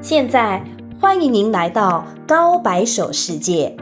现在欢迎您来到高白手世界。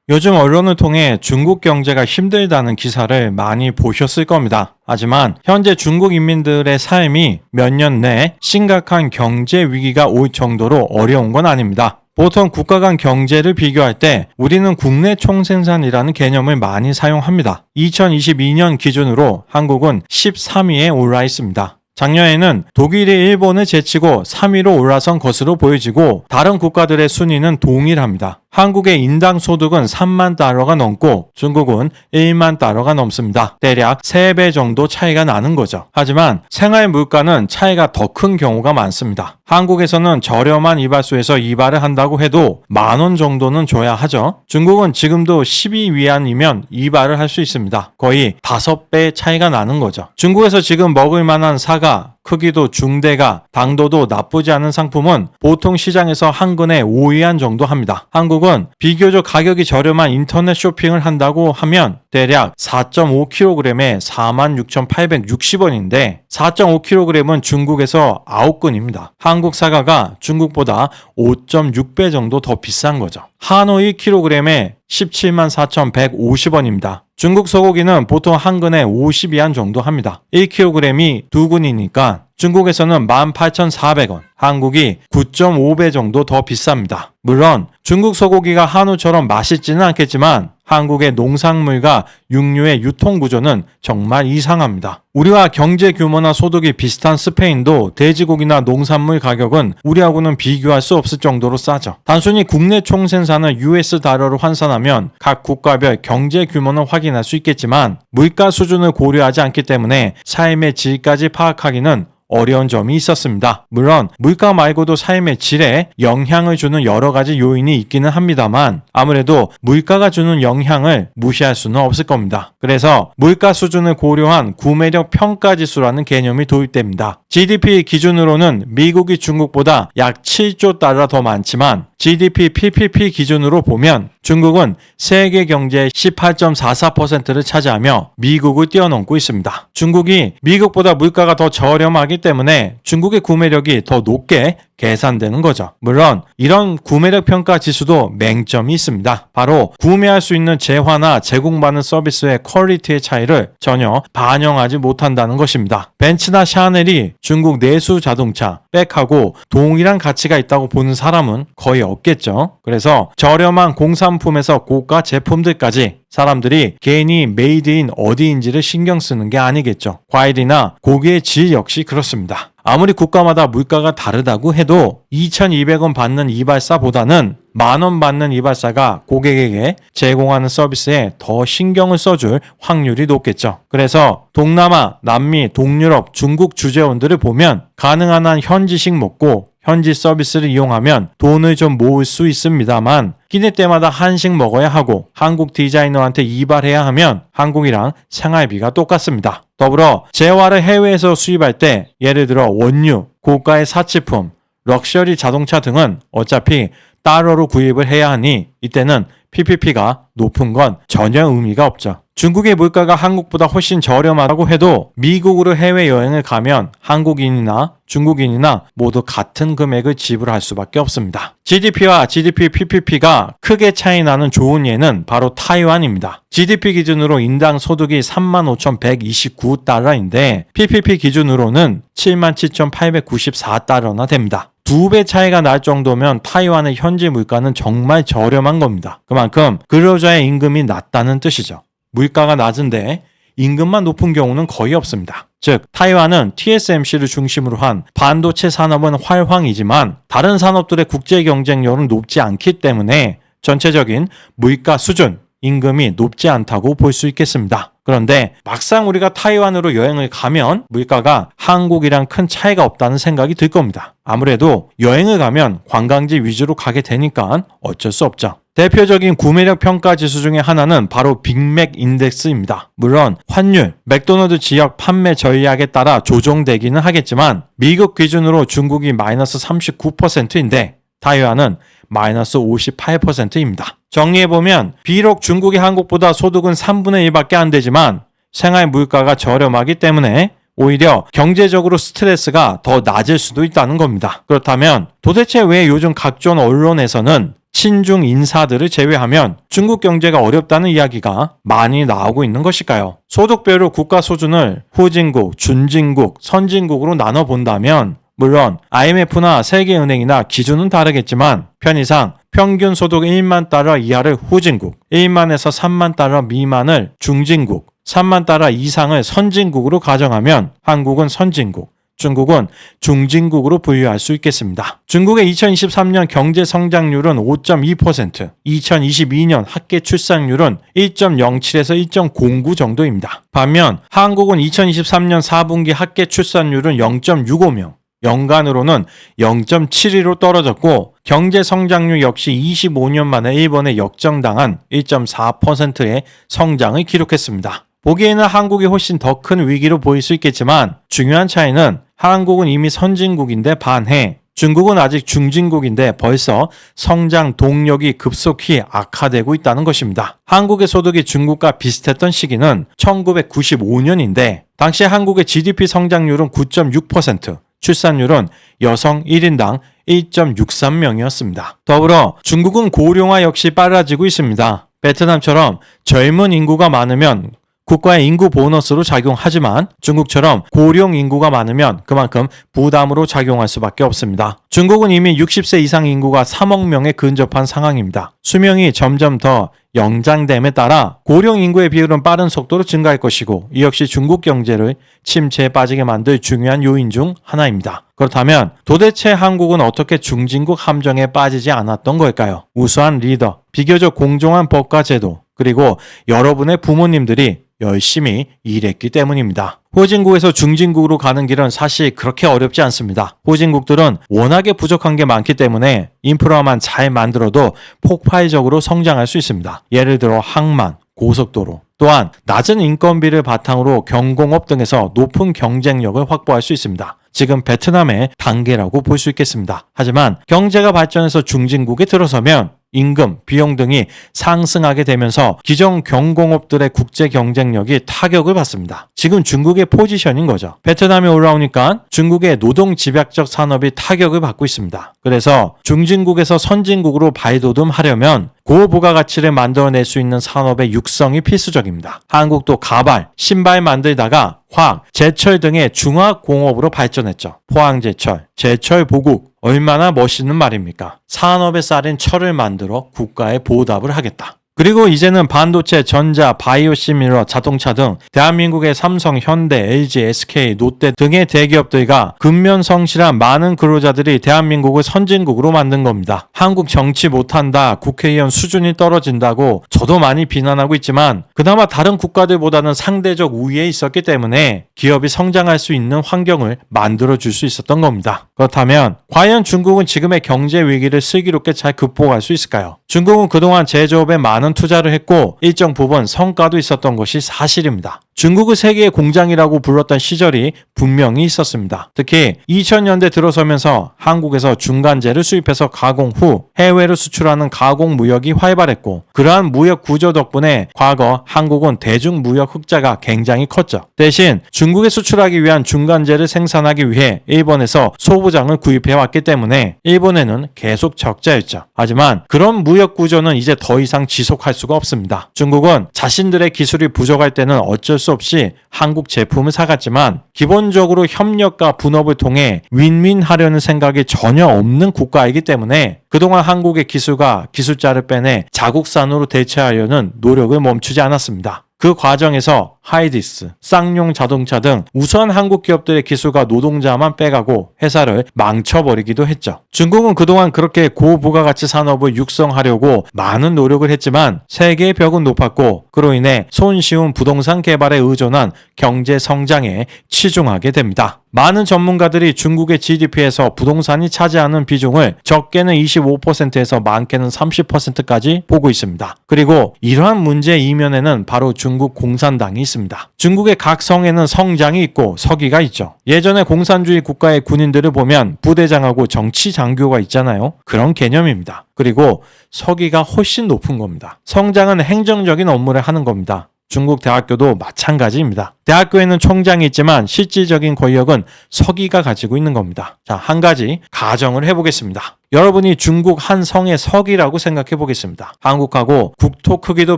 요즘 언론을 통해 중국 경제가 힘들다는 기사를 많이 보셨을 겁니다. 하지만 현재 중국 인민들의 삶이 몇 년 내에 심각한 경제 위기가 올 정도로 어려운 건 아닙니다. 보통 국가 간 경제를 비교할 때 우리는 국내 총생산이라는 개념을 많이 사용합니다. 2022년 기준으로 한국은 13위에 올라 있습니다. 작년에는 독일이 일본을 제치고 3위로 올라선 것으로 보여지고 다른 국가들의 순위는 동일합니다. 한국의 인당 소득은 3만 달러가 넘고 중국은 1만 달러가 넘습니다. 대략 3배 정도 차이가 나는 거죠. 하지만 생활 물가는 차이가 더 큰 경우가 많습니다. 한국에서는 저렴한 이발소에서 이발을 한다고 해도 10,000원 정도는 줘야 하죠. 중국은 지금도 12위안이면 이발을 할 수 있습니다. 거의 5배 차이가 나는 거죠. 중국에서 지금 먹을 만한 사과, 크기도 중대가, 당도도 나쁘지 않은 상품은 보통 시장에서 한 근에 5위안 정도 합니다. 한국은 비교적 가격이 저렴한 인터넷 쇼핑을 한다고 하면 대략 4.5kg에 46,860원인데 4.5kg은 중국에서 9근입니다. 한국 사과가 중국보다 5.6배 정도 더 비싼 거죠. 한우 1kg에 174,150원입니다. 중국 소고기는 보통 한 근에 50위안 정도 합니다. 1kg이 2근이니까 중국에서는 18,400원, 한국이 9.5배 정도 더 비쌉니다. 물론 중국 소고기가 한우처럼 맛있지는 않겠지만 한국의 농산물과 육류의 유통 구조는 정말 이상합니다. 우리와 경제 규모나 소득이 비슷한 스페인도 돼지고기나 농산물 가격은 우리하고는 비교할 수 없을 정도로 싸죠. 단순히 국내 총생산을 US 달러로 환산하면 각 국가별 경제 규모는 확인할 수 있겠지만 물가 수준을 고려하지 않기 때문에 삶의 질까지 파악하기는 어려운 점이 있었습니다. 물론 물가 말고도 삶의 질에 영향을 주는 여러 가지 요인이 있기는 합니다만 아무래도 물가가 주는 영향을 무시할 수는 없을 겁니다. 그래서 물가 수준을 고려한 구매력 평가 지수라는 개념이 도입됩니다. GDP 기준으로는 미국이 중국보다 약 7조 달러 더 많지만 GDP PPP 기준으로 보면 중국은 세계 경제의 18.44%를 차지하며 미국을 뛰어넘고 있습니다. 중국이 미국보다 물가가 더 저렴하기 때문에 중국의 구매력이 더 높게 계산되는 거죠. 물론 이런 구매력 평가 지수도 맹점이 있습니다. 바로 구매할 수 있는 재화나 제공받는 서비스의 퀄리티의 차이를 전혀 반영하지 못한다는 것입니다. 벤츠나 샤넬이 중국 내수 자동차, 백하고 동일한 가치가 있다고 보는 사람은 거의 없겠죠. 그래서 저렴한 공산품에서 고가 제품들까지 사람들이 괜히 메이드인 어디인지를 신경 쓰는 게 아니겠죠. 과일이나 고기의 질 역시 그렇습니다. 아무리 국가마다 물가가 다르다고 해도 2,200원 받는 이발사보다는 10,000원 받는 이발사가 고객에게 제공하는 서비스에 더 신경을 써줄 확률이 높겠죠. 그래서 동남아, 남미, 동유럽, 중국 주재원들을 보면 가능한 한 현지식 먹고 현지 서비스를 이용하면 돈을 좀 모을 수 있습니다만 끼니 때마다 한식 먹어야 하고 한국 디자이너한테 이발해야 하면 한국이랑 생활비가 똑같습니다. 더불어 재화를 해외에서 수입할 때 예를 들어 원유, 고가의 사치품, 럭셔리 자동차 등은 어차피 달러로 구입을 해야 하니 이때는 PPP가 높은 건 전혀 의미가 없죠. 중국의 물가가 한국보다 훨씬 저렴하다고 해도 미국으로 해외여행을 가면 한국인이나 중국인이나 모두 같은 금액을 지불할 수밖에 없습니다. GDP와 GDP PPP가 크게 차이 나는 좋은 예는 바로 타이완입니다. GDP 기준으로 인당 소득이 35,129달러인데 PPP 기준으로는 77,894달러나 됩니다. 2배 차이가 날 정도면 타이완의 현지 물가는 정말 저렴한 겁니다. 그만큼 근로자의 임금이 낮다는 뜻이죠. 물가가 낮은데 임금만 높은 경우는 거의 없습니다. 즉 타이완은 TSMC를 중심으로 한 반도체 산업은 활황이지만 다른 산업들의 국제 경쟁력은 높지 않기 때문에 전체적인 물가 수준, 임금이 높지 않다고 볼 수 있겠습니다. 그런데 막상 우리가 타이완으로 여행을 가면 물가가 한국이랑 큰 차이가 없다는 생각이 들 겁니다. 아무래도 여행을 가면 관광지 위주로 가게 되니까 어쩔 수 없죠. 대표적인 구매력 평가 지수 중에 하나는 바로 빅맥 인덱스입니다. 물론 환율, 맥도날드 지역 판매 전략에 따라 조정되기는 하겠지만 미국 기준으로 중국이 마이너스 39%인데 타이완은 마이너스 58%입니다. 정리해보면 비록 중국이 한국보다 소득은 3분의 1밖에 안 되지만 생활 물가가 저렴하기 때문에 오히려 경제적으로 스트레스가 더 낮을 수도 있다는 겁니다. 그렇다면 도대체 왜 요즘 각종 언론에서는 친중 인사들을 제외하면 중국 경제가 어렵다는 이야기가 많이 나오고 있는 것일까요? 소득별로 국가 수준을 후진국, 준진국, 선진국으로 나눠본다면 물론 IMF나 세계은행이나 기준은 다르겠지만 편의상 평균 소득 1만 달러 이하를 후진국, 1만에서 3만 달러 미만을 중진국, 3만 달러 이상을 선진국으로 가정하면 한국은 선진국, 중국은 중진국으로 분류할 수 있겠습니다. 중국의 2023년 경제 성장률은 5.2%, 2022년 합계 출산율은 1.07에서 1.09 정도입니다. 반면 한국은 2023년 4분기 합계 출산율은 0.65명, 연간으로는 0.72로 떨어졌고 경제 성장률 역시 25년 만에 일본에 역정당한 1.4%의 성장을 기록했습니다. 보기에는 한국이 훨씬 더 큰 위기로 보일 수 있겠지만 중요한 차이는 한국은 이미 선진국인데 반해 중국은 아직 중진국인데 벌써 성장 동력이 급속히 악화되고 있다는 것입니다. 한국의 소득이 중국과 비슷했던 시기는 1995년인데 당시 한국의 GDP 성장률은 9.6%, 출산율은 여성 1인당 1.63명이었습니다. 더불어 중국은 고령화 역시 빨라지고 있습니다. 베트남처럼 젊은 인구가 많으면 국가의 인구 보너스로 작용하지만 중국처럼 고령 인구가 많으면 그만큼 부담으로 작용할 수밖에 없습니다. 중국은 이미 60세 이상 인구가 3억 명에 근접한 상황입니다. 수명이 점점 더 연장됨에 따라 고령 인구의 비율은 빠른 속도로 증가할 것이고 이 역시 중국 경제를 침체에 빠지게 만들 중요한 요인 중 하나입니다. 그렇다면 도대체 한국은 어떻게 중진국 함정에 빠지지 않았던 걸까요? 우수한 리더, 비교적 공정한 법과 제도, 그리고 여러분의 부모님들이 열심히 일했기 때문입니다. 후진국에서 중진국으로 가는 길은 사실 그렇게 어렵지 않습니다. 후진국들은 워낙에 부족한 게 많기 때문에 인프라만 잘 만들어도 폭발적으로 성장할 수 있습니다. 예를 들어 항만, 고속도로, 또한 낮은 인건비를 바탕으로 경공업 등에서 높은 경쟁력을 확보할 수 있습니다. 지금 베트남의 단계라고 볼 수 있겠습니다. 하지만 경제가 발전해서 중진국에 들어서면 임금, 비용 등이 상승하게 되면서 기존 경공업들의 국제 경쟁력이 타격을 받습니다. 지금 중국의 포지션인 거죠. 베트남이 올라오니까 중국의 노동 집약적 산업이 타격을 받고 있습니다. 그래서 중진국에서 선진국으로 발돋움하려면 고부가가치를 만들어낼 수 있는 산업의 육성이 필수적입니다. 한국도 가발, 신발 만들다가 화학, 제철 등의 중화공업으로 발전했죠. 포항제철, 제철보국, 얼마나 멋있는 말입니까? 산업의 쌀인 철을 만들어 국가에 보답을 하겠다. 그리고 이제는 반도체, 전자, 바이오시밀러, 자동차 등 대한민국의 삼성, 현대, LG, SK, 롯데 등의 대기업들과 근면성실한 많은 근로자들이 대한민국을 선진국으로 만든 겁니다. 한국 정치 못한다, 국회의원 수준이 떨어진다고 저도 많이 비난하고 있지만 그나마 다른 국가들보다는 상대적 우위에 있었기 때문에 기업이 성장할 수 있는 환경을 만들어줄 수 있었던 겁니다. 그렇다면 과연 중국은 지금의 경제 위기를 슬기롭게 잘 극복할 수 있을까요? 중국은 그동안 제조업에 많은 투자를 했고 일정 부분 성과도 있었던 것이 사실입니다. 중국을 세계의 공장이라고 불렀던 시절이 분명히 있었습니다. 특히 2000년대 들어서면서 한국에서 중간재를 수입해서 가공 후 해외로 수출하는 가공 무역이 활발했고 그러한 무역 구조 덕분에 과거 한국은 대중무역 흑자가 굉장히 컸죠. 대신 중국에 수출하기 위한 중간재를 생산하기 위해 일본에서 소부장을 구입해왔기 때문에 일본에는 계속 적자였죠. 하지만 그런 무역 구조는 이제 더 이상 지속할 수가 없습니다. 중국은 자신들의 기술이 부족할 때는 어쩔 수 없이 한국 제품을 사갔지만 기본적으로 협력과 분업을 통해 윈윈하려는 생각이 전혀 없는 국가이기 때문에 그동안 한국의 기술과 기술자를 빼내 자국산으로 대체하려는 노력을 멈추지 않았습니다. 그 과정에서 하이디스, 쌍용 자동차 등 우수한 한국 기업들의 기술과 노동자만 빼가고 회사를 망쳐버리기도 했죠. 중국은 그동안 그렇게 고부가가치 산업을 육성하려고 많은 노력을 했지만 세계의 벽은 높았고 그로 인해 손쉬운 부동산 개발에 의존한 경제 성장에 치중하게 됩니다. 많은 전문가들이 중국의 GDP에서 부동산이 차지하는 비중을 적게는 25%에서 많게는 30%까지 보고 있습니다. 그리고 이러한 문제의 이면에는 바로 중국 공산당이 있습니다. 중국의 각 성에는 성장이 있고 서기가 있죠. 예전에 공산주의 국가의 군인들을 보면 부대장하고 정치 장교가 있잖아요. 그런 개념입니다. 그리고 서기가 훨씬 높은 겁니다. 성장은 행정적인 업무를 하는 겁니다. 중국 대학교도 마찬가지입니다. 대학교에는 총장이 있지만 실질적인 권력은 서기가 가지고 있는 겁니다. 자, 한 가지 가정을 해보겠습니다. 여러분이 중국 한 성의 서기라고 생각해 보겠습니다. 한국하고 국토 크기도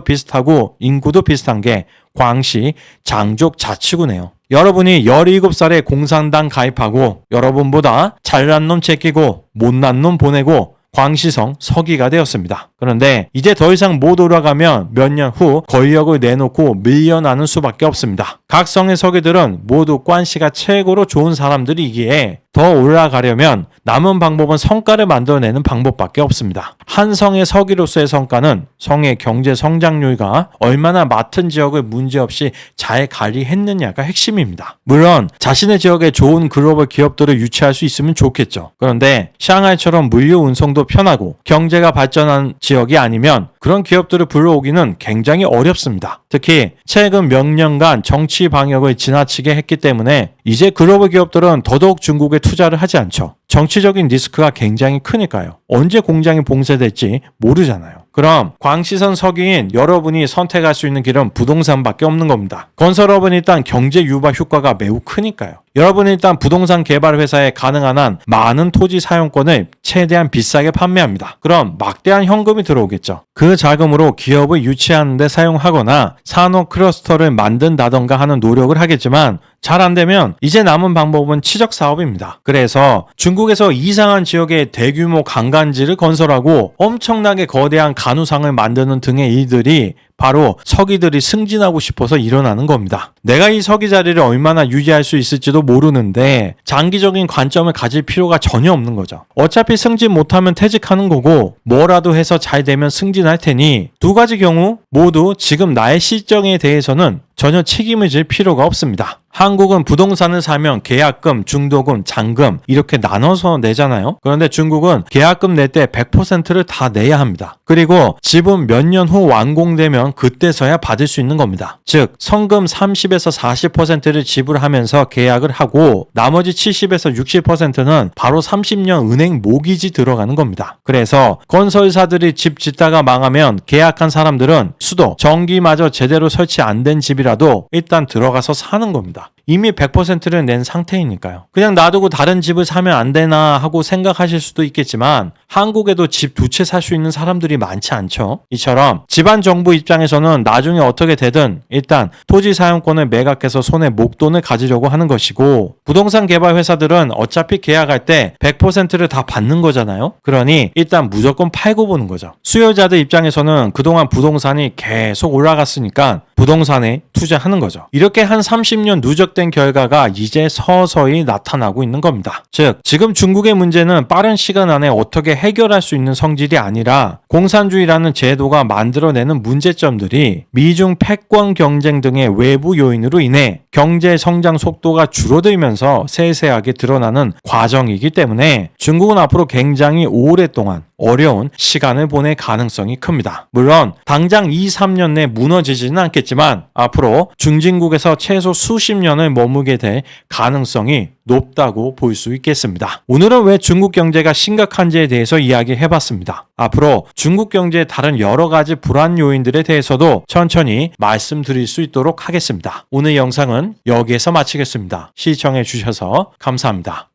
비슷하고 인구도 비슷한 게 광시 장족 자치구네요. 여러분이 17살에 공산당 가입하고 여러분보다 잘난 놈 제끼고 못난 놈 보내고 광시성 서기가 되었습니다. 그런데 이제 더 이상 못 올라가면 몇 년 후 권력을 내놓고 밀려나는 수밖에 없습니다. 각 성의 서기들은 모두 관시가 최고로 좋은 사람들이기에 더 올라가려면 남은 방법은 성과를 만들어내는 방법밖에 없습니다. 한 성의 서기로서의 성과는 성의 경제 성장률과 얼마나 맡은 지역을 문제없이 잘 관리했느냐가 핵심입니다. 물론 자신의 지역에 좋은 글로벌 기업들을 유치할 수 있으면 좋겠죠. 그런데 샹하이처럼 물류 운송도 편하고 경제가 발전한 지역이 아니면 그런 기업들을 불러오기는 굉장히 어렵습니다. 특히 최근 몇 년간 정치 방역을 지나치게 했기 때문에 이제 글로벌 기업들은 더더욱 중국에 투자를 하지 않죠. 정치적인 리스크가 굉장히 크니까요. 언제 공장이 봉쇄될지 모르잖아요. 그럼 광시선 서기인 여러분이 선택할 수 있는 길은 부동산밖에 없는 겁니다. 건설업은 일단 경제 유발 효과가 매우 크니까요. 여러분은 일단 부동산 개발 회사에 가능한 한 많은 토지 사용권을 최대한 비싸게 판매합니다. 그럼 막대한 현금이 들어오겠죠. 그 자금으로 기업을 유치하는 데 사용하거나 산업 클러스터를 만든다던가 하는 노력을 하겠지만 잘 안 되면 이제 남은 방법은 치적 사업입니다. 그래서 중국에서 이상한 지역에 대규모 관광지를 건설하고 엄청나게 거대한 간우상을 만드는 등의 일들이 바로 서기들이 승진하고 싶어서 일어나는 겁니다. 내가 이 서기 자리를 얼마나 유지할 수 있을지도 모르는데 장기적인 관점을 가질 필요가 전혀 없는 거죠. 어차피 승진 못하면 퇴직하는 거고 뭐라도 해서 잘 되면 승진할 테니 두 가지 경우 모두 지금 나의 실정에 대해서는 전혀 책임을 질 필요가 없습니다. 한국은 부동산을 사면 계약금, 중도금, 잔금 이렇게 나눠서 내잖아요. 그런데 중국은 계약금 낼 때 100%를 다 내야 합니다. 그리고 집은 몇 년 후 완공되면 그때서야 받을 수 있는 겁니다. 즉 성금 30에서 40%를 지불하면서 계약을 하고 나머지 70에서 60%는 바로 30년 은행 모기지 들어가는 겁니다. 그래서 건설사들이 집 짓다가 망하면 계약한 사람들은 수도, 전기마저 제대로 설치 안 된 집이라도 일단 들어가서 사는 겁니다. 이미 100%를 낸 상태이니까요. 그냥 놔두고 다른 집을 사면 안 되나 하고 생각하실 수도 있겠지만 한국에도 집 두 채 살 수 있는 사람들이 많지 않죠. 이처럼 집안 정부 입장에서는 나중에 어떻게 되든 일단 토지 사용권을 매각해서 손에 목돈을 가지려고 하는 것이고 부동산 개발 회사들은 어차피 계약할 때 100%를 다 받는 거잖아요. 그러니 일단 무조건 팔고 보는 거죠. 수요자들 입장에서는 그동안 부동산이 계속 올라갔으니까 부동산에 투자하는 거죠. 이렇게 한 30년 누적된 결과가 이제 서서히 나타나고 있는 겁니다. 즉 지금 중국의 문제는 빠른 시간 안에 어떻게 해결할 수 있는 성질이 아니라 공산주의라는 제도가 만들어내는 문제점들이 미중 패권 경쟁 등의 외부 요인으로 인해 경제 성장 속도가 줄어들면서 세세하게 드러나는 과정이기 때문에 중국은 앞으로 굉장히 오랫동안 어려운 시간을 보낼 가능성이 큽니다. 물론 당장 2, 3년 내 무너지지는 않겠지만 앞으로 중진국에서 최소 수십 년을 머물게 될 가능성이 높다고 볼 수 있겠습니다. 오늘은 왜 중국 경제가 심각한지에 대해서 이야기해봤습니다. 앞으로 중국 경제의 다른 여러 가지 불안 요인들에 대해서도 천천히 말씀드릴 수 있도록 하겠습니다. 오늘 영상은 여기에서 마치겠습니다. 시청해주셔서 감사합니다.